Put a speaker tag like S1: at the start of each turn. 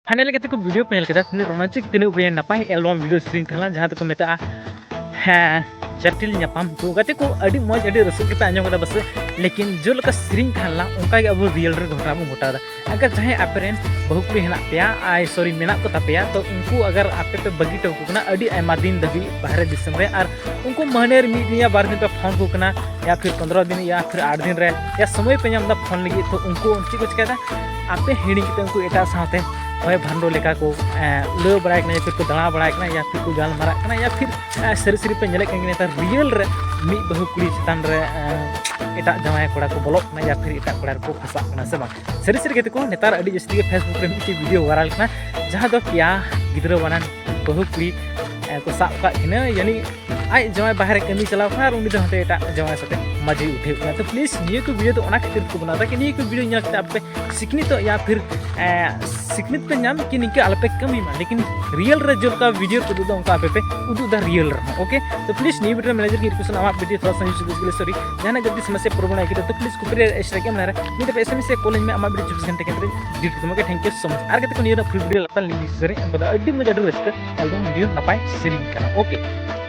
S1: final कहते को video पे नेल तीन रोमांचिक तीन पे नपाय एल्बम वीडियो सीरीज था जहाँ तक मेता जटिल नापाम तो गते को अड़ी मज अड़ी रसुक के आंजम बस लेकिन जो लका सीरीज था उनका अब रियल रे घटना बो घटा अगर चाहे आपेरेन बहुकुड़ी हेना पेया आई सॉरी मेना को तापेया तो उनको अगर आपे पे बगी टोकना अड़ी आयमा दिन दबी बाहर दिसम रे और उनको महीने मीड दिन या 12 दिन पे फोन को कना या फिर 15 दिन या फिर 8 दिन रे या समय पे नाम दा फोन लगी तो उनको ची कुछ कहता आपे हिड़ी के उनको एटा साथे हय भांडो लेका को लो बड़ा या फिर को दड़ा बड़ा या फिर को गाल मारा या फिर सरी सरी पे नेले कने नेता रियल रे मी बहु कुड़ी चितान रे एटा जमाय कोड़ा को ब्लॉक या फिर एटा कोड़ा को फसा कना से बांग सरी सरी कहते को नेतार अड़ी जस्ती के फेसबुक रे मिटी वीडियो वायरल कना जहां दो क्या गिद्रो बनान बहु कुड़ी को साब का किना यानी आई जमाय बाहर कमी चलाव खा और उनी दो हते एटा जमाय साथे मजे उठे तो प्लीज निये को वीडियो तो ओना खातिर को बनाता कि निये को वीडियो नेल के आपे सिकनी तो या फिर सिकनित पे नाम कि निके अलपे कमी मा लेकिन रियल रे जो का वीडियो को दो उनका पे उदु द रियल रे ओके तो प्लीज नी वीडियो मैनेजर की रिक्वेस्ट आमा वीडियो थोड़ा सा यूज के सॉरी जाना जल्दी समस्या प्रॉब्लम आई तो प्लीज कुपरे स्ट्राइक में रे नी तो एसएमएस से कॉलेज में आमा वीडियो 24 घंटे के अंदर डिट तुमके थैंक यू सो मच आर के तो निये फुल वीडियो लपल लिंक सरी एंड बदा अड्डी मजा डर रस्त एल्बम वीडियो नपाय सीरीज का ओके